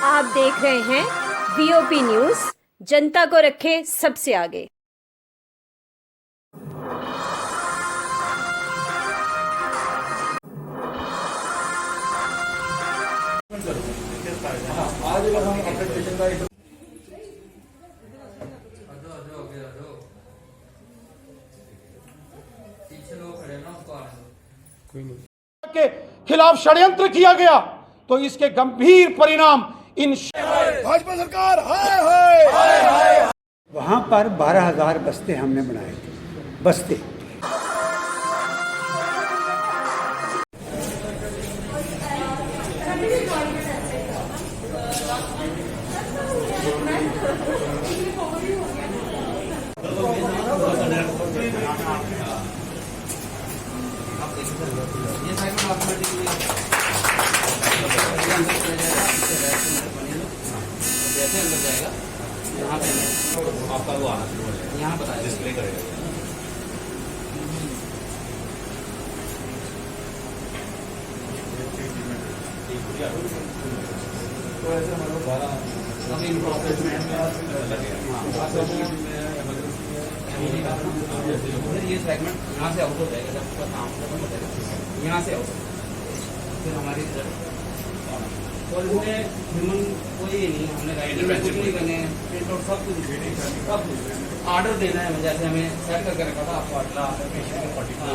आप देख रहे हैं वीओपी न्यूज, जनता को रखे सबसे आगे। आज अगर हम अपने पेशेंट का के खिलाफ षड्यंत्र किया गया तो इसके गंभीर परिणाम इन भाजपा सरकार हाय हाय हाय हाय। वहाँ पर 12,000 बस्ते हमने बनाए थे। बस्ते जैसे अंदर जाएगा यहाँ पे आपका वो आना शुरू हो जाएगा, यहाँ बताया डिस्प्ले करेगा। अभी इन प्रोसेस में ये सेगमेंट यहाँ से आउट हो जाएगा, जब उसका काम खत्म हो जाएगा यहाँ से आउट, फिर हमारी और इसमें ह्यूमन कोई नहीं, हमने राइटर में कुछ नहीं करने हैं, प्रिंट आउट सब कुछ ऑर्डर देना है। जैसे हमें सेट करके रखा था, आपको अगला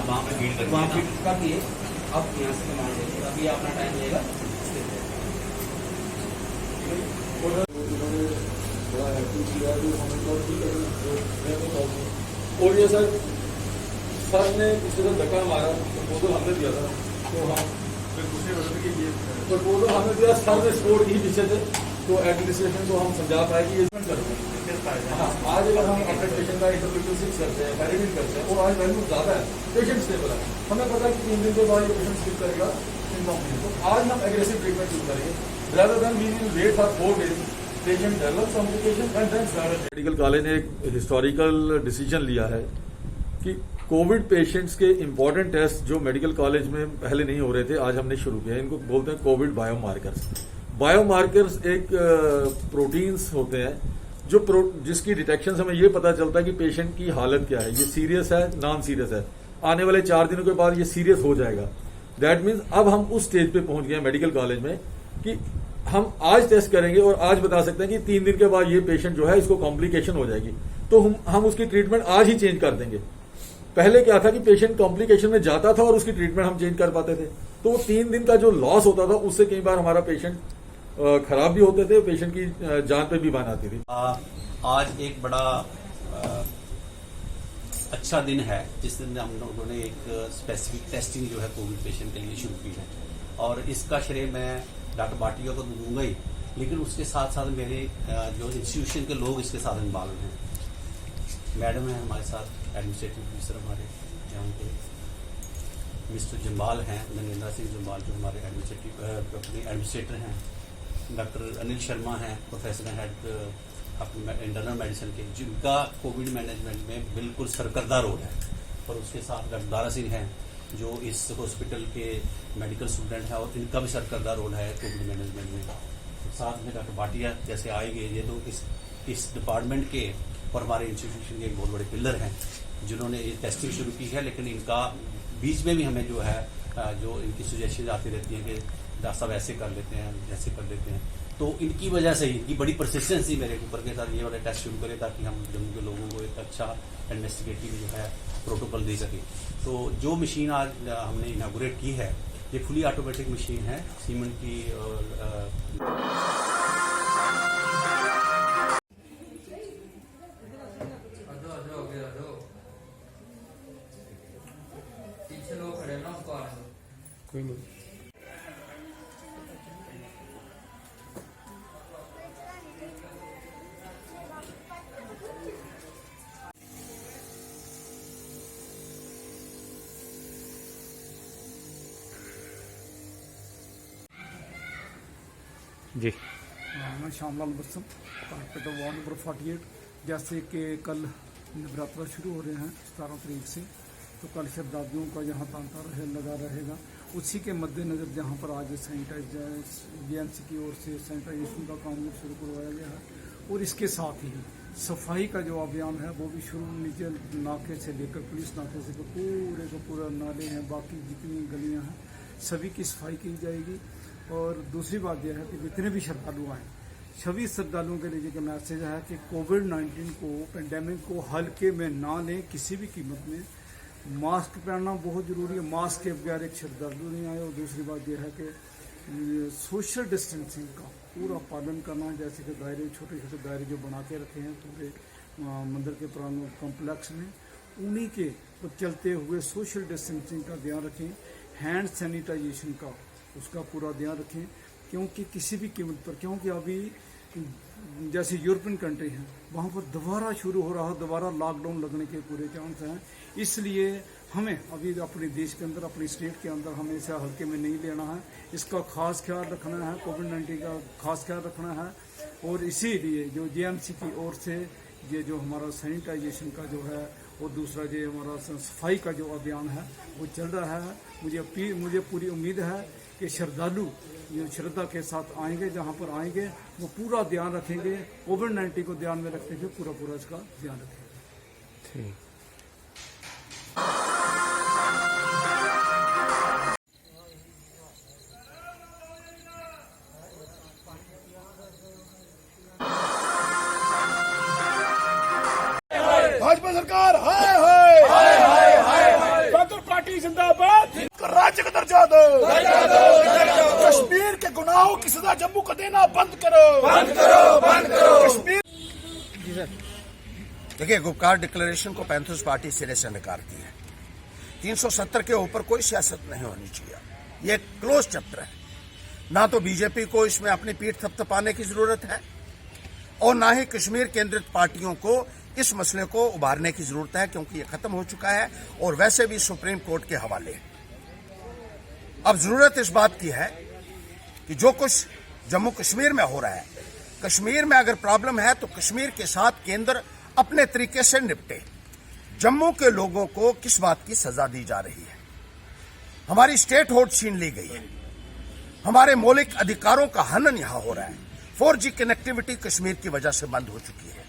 वहाँ पे फीड कर दिए, अब यहाँ से कमांड देंगे, अभी अपना टाइम लेगा। और ये सर ने किसी को धक्का मारा, प्रपोजल हमने दिया था, तो हम प्रपोजल हमने दिया, सर ने स्पोर्ट ही पीछे थे, तो एडमिनिस्ट्रेशन को हम समझा पाए कि ये आज अगर हम अपने पेशेंट का इंटरव्यू करते हैं, वैलिडेट करते हैं, और आज वैल्यू ज़्यादा है, पेशेंट स्टेबल है, हमें पता है कि 3 दिन के बाद ये पेशेंट स्लिप करेगा, तो आज हम एग्रेसिव ट्रीटमेंट शुरू करेंगे, rather than we will wait for 4 days, patient develops complication and then start। Medical college ने एक हिस्टोरिकल डिसीजन लिया है कि कोविड पेशेंट्स के इम्पोर्टेंट टेस्ट जो मेडिकल कॉलेज में पहले नहीं हो रहे थे, आज हमने शुरू किया। इनको बोलते हैं कोविड बायोमार्कर्स। बायोमार्कर्स एक प्रोटीन्स होते हैं जिसकी डिटेक्शन से हमें ये पता चलता है कि पेशेंट की हालत क्या है, ये सीरियस है, नॉन सीरियस है। आने वाले 4 दिनों के बाद ये सीरियस हो जाएगा। दैट मीन्स अब हम उस स्टेज पे पहुंच गए मेडिकल कॉलेज में कि हम आज टेस्ट करेंगे और आज बता सकते हैं कि 3 दिन के बाद ये पेशेंट जो है इसको कॉम्प्लिकेशन हो जाएगी, तो हम उसकी ट्रीटमेंट आज ही चेंज कर देंगे। पहले क्या था कि पेशेंट कॉम्प्लिकेशन में जाता था और उसकी ट्रीटमेंट हम चेंज कर पाते थे, तो वो 3 दिन का जो लॉस होता था उससे कई बार हमारा पेशेंट खराब भी होते थे, पेशेंट की जान पे भी बान आती थी। आज एक बड़ा अच्छा दिन है जिस दिन हम लोगों ने एक स्पेसिफिक टेस्टिंग जो है कोविड पेशेंट के लिए शुरू की है, और इसका श्रेय मैं डॉक्टर भाटिया को तो दूंगा ही, लेकिन उसके साथ साथ मेरे जो इंस्टीट्यूशन के लोग इसके साथ इन्वॉल्व हैं। मैडम है हमारे साथ, एडमिनिस्ट्रेटिव ऑफिसर हमारे यहाँ के मिस्टर जम्बाल हैं, नरेंद्र सिंह जम्बाल जो हमारे एडमिनिस्ट्रेटर हैं, डॉक्टर अनिल शर्मा हैं, प्रोफेसर हेड अपने इंटरनल मेडिसिन के, जिनका कोविड मैनेजमेंट में बिल्कुल सरकर्दा रोल है, और उसके साथ डॉक्टर दारा सिंह हैं जो इस हॉस्पिटल के मेडिकल स्टूडेंट हैं, और इनका भी सरकर्दा रोल है कोविड मैनेजमेंट में। साथ में डॉक्टर भाटिया जैसे आएंगे, ये तो इस डिपार्टमेंट के और हमारे इंस्टीट्यूशन के एक बहुत बड़े पिलर हैं जिन्होंने ये टेस्टिंग शुरू की है, लेकिन इनका बीच में भी हमें जो है जो इनकी सजेशन आती रहती है कि डॉक्टर साहब ऐसे कर लेते हैं, ऐसे कर लेते हैं, तो इनकी वजह से इनकी बड़ी परसिस्टेंसी मेरे ऊपर के साथ ये वाले टेस्ट शुरू करें ताकि हम जम्मू के लोगों को एक अच्छा इन्वेस्टिगेटिव जो है प्रोटोकॉल दे सकें। तो जो मशीन आज हमने इनागुरेट की है, ये फुली ऑटोमेटिक मशीन है, सीमेंट की कोई नहीं। जी मैं श्यामलाल बरसम, हॉस्पिटल वार्ड नंबर 48। जैसे कि कल नवरात्रा शुरू हो रहे हैं 17 तारीख से, तो कल श्रद्धालुओं का यहाँ तांता लगा रहेगा उसी के मद्देनज़र जहाँ पर आज सैनिटाइजर BMC की ओर से सैनिटाइजेशन का काम भी शुरू करवाया गया है, और इसके साथ ही सफाई का जो अभियान है वो भी शुरू नीचे नाके से लेकर पुलिस नाके से पूरे को पूरा नाले हैं, बाकी जितनी गलियां हैं सभी की सफाई की जाएगी। और दूसरी बात यह है कि जितने भी श्रद्धालु आए, सभी श्रद्धालुओं के लिए जो मैसेज है कि कोविड-19 को, पेंडेमिक को हल्के में ना लें किसी भी कीमत में। मास्क पहनना बहुत ज़रूरी है, मास्क के बगैर एक श्रद्धालु नहीं आए। और दूसरी बात यह है कि सोशल डिस्टेंसिंग का पूरा पालन करना, जैसे कि दायरे, छोटे छोटे दायरे जो बना के रखे हैं पूरे मंदिर के प्रांगण कॉम्प्लेक्स में, उन्हीं के पर चलते हुए सोशल डिस्टेंसिंग का ध्यान रखें। हैंड सैनिटाइजेशन का उसका पूरा ध्यान रखें, क्योंकि किसी भी कीमत पर, क्योंकि अभी जैसे यूरोपियन कंट्री हैं वहाँ पर दोबारा शुरू हो रहा है, दोबारा लॉकडाउन लगने के पूरे चांस हैं। इसलिए हमें अभी अपने देश के अंदर, अपनी स्टेट के अंदर हमें इसे हल्के में नहीं लेना है, इसका खास ख्याल रखना है, कोविड-19 का खास ख्याल रखना है। और इसीलिए जो JMC की ओर से ये जो हमारा सैनिटाइजेशन का जो है, और दूसरा जो हमारा सफाई का जो अभियान है वो चल रहा है। मुझे पूरी उम्मीद है कि श्रद्धालु जो श्रद्धा के साथ आएंगे, जहाँ पर आएंगे वो पूरा ध्यान रखेंगे, कोविड-19 को ध्यान में रखते हुए पूरा इसका ध्यान रखेंगे। ठीक। भाजपा सरकार हाय हाय हाय हाय हाय, कांग्रेस पार्टी जिंदाबाद, राज्य का दर्जा दो, कश्मीर के गुनाहों की सजा जम्मू को देना बंद करो, बंद करो, बंद करो कश्मीर। देखिए, गुपकार डिक्लेरेशन को पैंथर्स पार्टी सिरे से नकारती है। 370 के ऊपर कोई सियासत नहीं होनी चाहिए, ये क्लोज चैप्टर है। ना तो बीजेपी को इसमें अपनी पीठ थपथपाने की जरूरत है, और ना ही कश्मीर केंद्रित पार्टियों को इस मसले को उभारने की जरूरत है, क्योंकि ये खत्म हो चुका है और वैसे भी सुप्रीम कोर्ट के हवाले। अब जरूरत इस बात की है कि जो कुछ जम्मू कश्मीर में हो रहा है, कश्मीर में अगर प्रॉब्लम है तो कश्मीर के साथ केंद्र अपने तरीके से निपटे। जम्मू के लोगों को किस बात की सजा दी जा रही है? हमारी स्टेट होल्ड छीन ली गई है, हमारे मौलिक अधिकारों का हनन यहां हो रहा है। 4G कनेक्टिविटी कश्मीर की वजह से बंद हो चुकी है,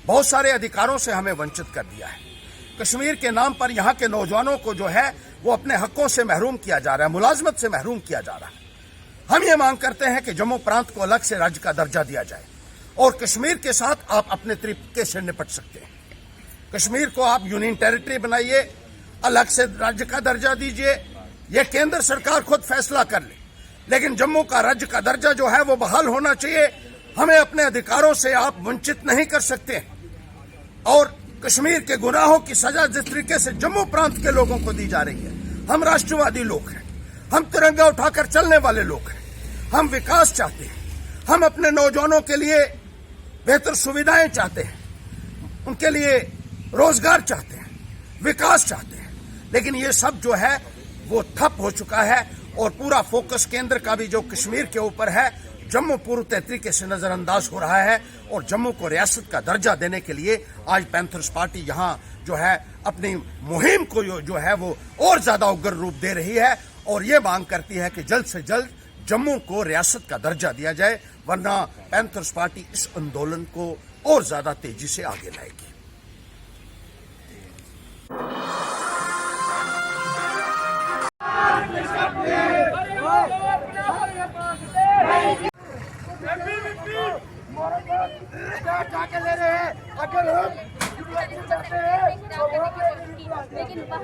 बहुत सारे अधिकारों से हमें वंचित कर दिया है। कश्मीर के नाम पर यहां के नौजवानों को जो है वो अपने हकों से महरूम किया जा रहा है, मुलाजमत से महरूम किया जा रहा है। हम ये मांग करते हैं कि जम्मू प्रांत को अलग से राज्य का दर्जा दिया जाए, और कश्मीर के साथ आप अपने तरीके से निपट सकते हैं। कश्मीर को आप यूनियन टेरिटरी बनाइए, अलग से राज्य का दर्जा दीजिए, यह केंद्र सरकार खुद फैसला कर ले, लेकिन जम्मू का राज्य का दर्जा जो है वो बहाल होना चाहिए। हमें अपने अधिकारों से आप वंचित नहीं कर सकते। और कश्मीर के गुनाहों की सजा जिस तरीके से जम्मू प्रांत के लोगों को दी जा रही है, हम राष्ट्रवादी लोग हैं, हम तिरंगा उठाकर चलने वाले लोग हैं, हम विकास चाहते हैं, हम अपने नौजवानों के लिए बेहतर सुविधाएं चाहते हैं, उनके लिए रोजगार चाहते हैं, विकास चाहते हैं। लेकिन ये सब जो है वो ठप हो चुका है, और पूरा फोकस केंद्र का भी जो कश्मीर के ऊपर है, जम्मू पूर्ण तरीके से नजरअंदाज हो रहा है। और जम्मू को रियासत का दर्जा देने के लिए आज पैंथर्स पार्टी यहां जो है अपनी मुहिम को जो है वो और ज्यादा उग्र रूप दे रही है, और ये मांग करती है कि जल्द से जल्द जम्मू को रियासत का दर्जा दिया जाए, वरना पैंथर्स पार्टी इस आंदोलन को और ज्यादा तेजी से आगे लाएगी। लेकिन वहाँ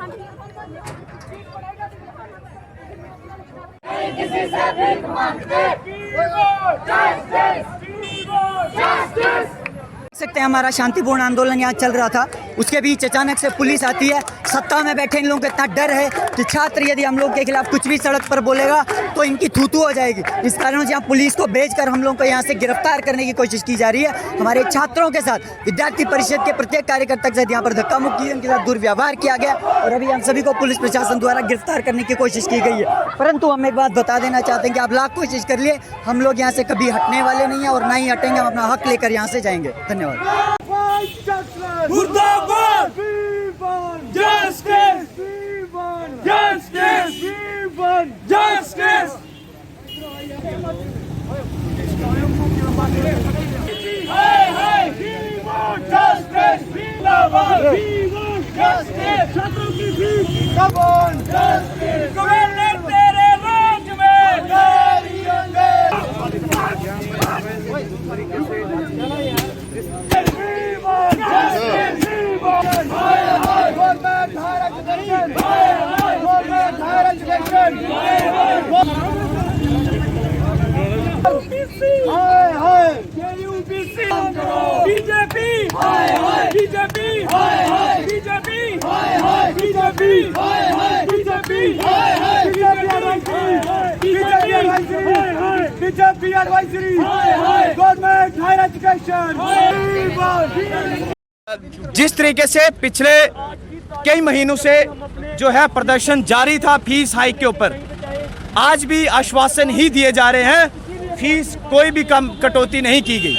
सकते हैं हमारा शांतिपूर्ण आंदोलन यहाँ चल रहा था, उसके बीच अचानक से पुलिस आती है। सत्ता में बैठे इन लोगों को इतना डर है कि छात्र यदि हम लोग के खिलाफ कुछ भी सड़क पर बोलेगा तो इनकी थूथू हो जाएगी। इस कारण से यहाँ पुलिस को भेजकर हम लोगों को यहाँ से गिरफ्तार करने की कोशिश की जा रही है। हमारे छात्रों के साथ, विद्यार्थी परिषद के प्रत्येक कार्यकर्ता के साथ यहाँ पर धक्का मुक्की, उनके साथ दुर्व्यवहार किया गया, और अभी हम सभी को पुलिस प्रशासन द्वारा गिरफ्तार करने की कोशिश की गई है। परंतु हम एक बात बता देना चाहते हैं कि आप लाख कोशिश कर लिए, हम लोग यहाँ से कभी हटने वाले नहीं है और ना ही हटेंगे। हम अपना हक लेकर यहाँ से जाएंगे। धन्यवाद। मुर्दाबाद, justice, justice. Justice! Hey, hey! We want justice! We want justice! छात्रों की fees come on justice! Governor तेरे राज में करेंगे! We want justice! We want government higher education! Government higher education! Hi hi UPC BJP hi hi BJP hi hi BJP hi hi BJP hi hi BJP hi hi BJP advisory hi hi government higher education. जिस तरीके से पिछले कई महीनों से जो है प्रदर्शन जारी था फीस हाइक के ऊपर, आज भी आश्वासन ही दिए जा रहे हैं, फीस कोई भी कम कटौती नहीं की गई।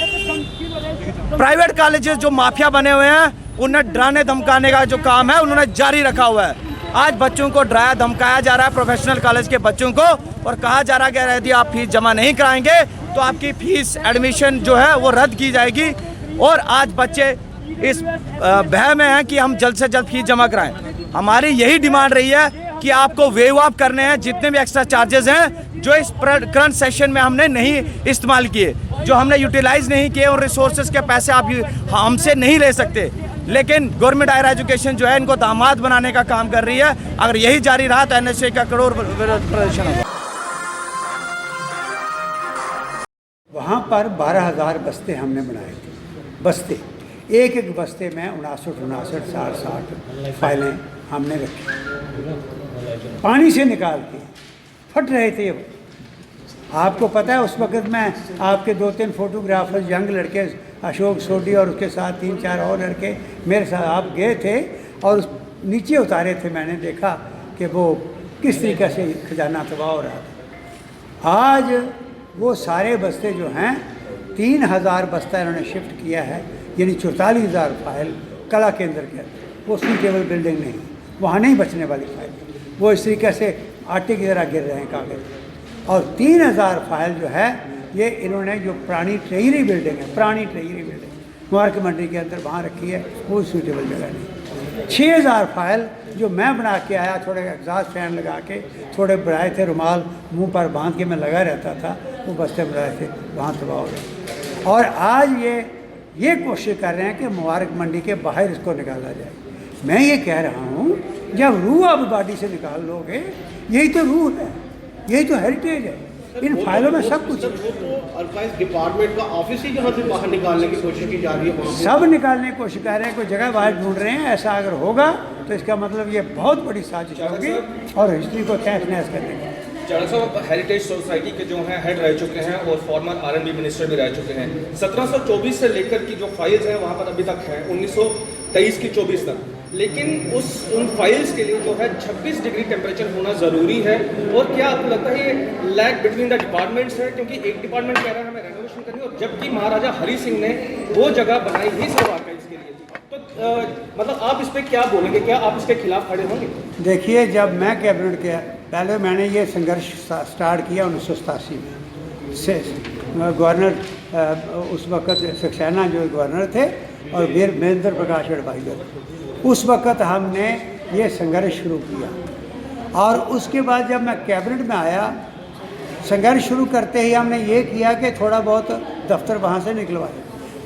प्राइवेट कॉलेजेस जो माफिया बने हुए हैं उन्हें डराने धमकाने का जो काम है उन्होंने जारी रखा हुआ है। आज बच्चों को डराया धमकाया जा रहा है, प्रोफेशनल कॉलेज के बच्चों को, और कहा जा रहा है कि यदि आप फीस जमा नहीं कराएंगे तो आपकी फीस एडमिशन जो है वो रद्द की जाएगी। और आज बच्चे इस भय में हैं कि हम जल्द से जल्द फीस जमा कराएं। हमारी यही डिमांड रही है कि आपको वेव ऑफ करने हैं जितने भी एक्स्ट्रा चार्जेस हैं जो इस करंट सेशन में हमने नहीं इस्तेमाल किए, जो हमने यूटिलाइज नहीं किए, और रिसोर्सेज के पैसे आप हमसे नहीं ले सकते। लेकिन गवर्नमेंट हायर एजुकेशन जो है इनको दामाद बनाने का काम कर रही है। अगर यही जारी रहा तो एनएसए का करोड़ प्रदर्शन होगा। वहाँ पर 12,000 बस्ते हमने बनाए थे। बस्ते एक एक बस्ते में 59, 60 फाइलें हमने रखी, पानी से निकाल के फट रहे थे। आपको पता है उस वक़्त में आपके 2-3 फोटोग्राफर्स यंग लड़के, अशोक सोडी और उसके साथ 3-4 और लड़के मेरे साथ आप गए थे और नीचे उतारे थे। मैंने देखा कि वो किस तरीके से खजाना तबाह हो रहा था। आज वो सारे बस्ते जो हैं 3,000 बस्ता इन्होंने शिफ्ट किया है, यानी 44,000 फाइल कला केंद्र के अंदर। वो सुटेबल बिल्डिंग नहीं, वहाँ नहीं बचने वाली फाइल, वो इस तरीके से आटे की तरह गिर रहे हैं कागज़। और 3,000 फाइल जो है ये इन्होंने जो पुरानी ट्रेजरी बिल्डिंग है, पुरानी ट्रेजरी बिल्डिंग मुबारक मंडी के अंदर वहाँ रखी है, वो सूटेबल जगह नहीं। 6,000 फाइल जो मैं बना के आया, थोड़े एग्जॉस्ट फैन लगा के, थोड़े बनाए थे रुमाल मुंह पर बांध के मैं लगा रहता था, वो बस्ते बनाए थे, वहाँ तबाह हो गए। और आज ये कोशिश कर रहे हैं कि मुबारक मंडी के बाहर इसको निकाला जाए। मैं ये कह रहा हूँ जब रूह आप बॉडी से निकाल लोगे, यही तो रूह है, यही तो हेरिटेज है। इन फाइलों में सब कुछ है। डिपार्टमेंट का ऑफिस ही जहाँ से बाहर निकालने की कोशिश की जा रही है, सब निकालने की कोशिश कर रहे हैं, कोई जगह बाहर ढूंढ रहे हैं। ऐसा अगर होगा तो इसका मतलब ये बहुत बड़ी साजिश होगी और हिस्ट्री को तहस नहस कर देंगे। चाणक्य साहब हेरिटेज सोसाइटी के जो हैं हेड रह चुके हैं और फॉर्मर R&B मिनिस्टर भी रह चुके हैं। 1724 से लेकर की जो फाइल्स हैं वहाँ पर अभी तक हैं 1923 की 24 तक, लेकिन उन फाइल्स के लिए जो है 26 डिग्री टेम्परेचर होना ज़रूरी है। और क्या आपको लगता है ये लैग बिटवीन द डिपार्टमेंट्स है, क्योंकि एक डिपार्टमेंट कह रहा है हमें रेनोवेशन करनी, और जबकि महाराजा हरि सिंह ने वो जगह बनाई ही सिर्फ आर्काइव्स के लिए थी। तो मतलब आप इस पर क्या बोलेंगे, क्या आप इसके खिलाफ खड़े होंगे? देखिए, जब मैं कैबिनेट के पहले मैंने ये संघर्ष स्टार्ट किया 1987 में से गवर्नर उस वक़्त सक्सेना जो गवर्नर थे और वीर महेंद्र प्रकाश एडवाइजर, उस वक़्त हमने ये संघर्ष शुरू किया। और उसके बाद जब मैं कैबिनेट में आया, संघर्ष शुरू करते ही हमने ये किया कि थोड़ा बहुत दफ्तर वहाँ से निकलवाए।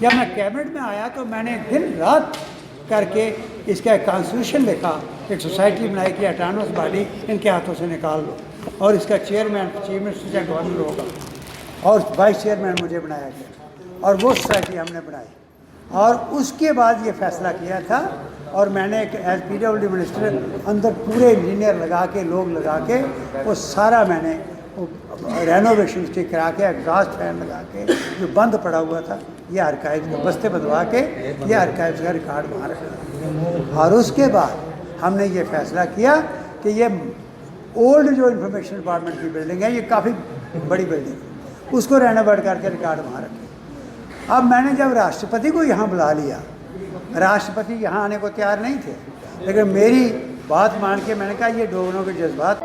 जब मैं कैबिनेट में आया तो मैंने दिन रात करके इसका एक कॉन्स्टिट्यूशन लिखा, एक सोसाइटी बनाई कि ऑटोनमस बॉडी इनके हाथों से निकाल लो, और इसका चेयरमैन चीफ मिनिस्टर या गवर्नर होगा, और वाइस चेयरमैन मुझे बनाया गया, और वो सोसाइटी हमने बनाई। और उसके बाद ये फैसला किया था, और मैंने एक एज PWD मिनिस्टर अंदर पूरे इंजीनियर लगा के, लोग लगा के, वो सारा मैंने रेनोवेशन ठीक करा के, एग्जॉस्ट फैन लगा के, जो बंद पड़ा हुआ था ये आर्काइव्स का बस्ते बंधवा के ये आर्काइव्स का रिकॉर्ड वहाँ रखा। और उसके बाद हमने ये फैसला किया कि ये ओल्ड जो इंफॉर्मेशन डिपार्टमेंट की बिल्डिंग है, ये काफ़ी बड़ी बिल्डिंग है, उसको रेनोवेट करके रिकॉर्ड वहाँ रखें। अब मैंने जब राष्ट्रपति को यहाँ बुला लिया, राष्ट्रपति यहाँ आने को तैयार नहीं थे, लेकिन मेरी बात मान के मैंने कहा ये दोनों के जज्बात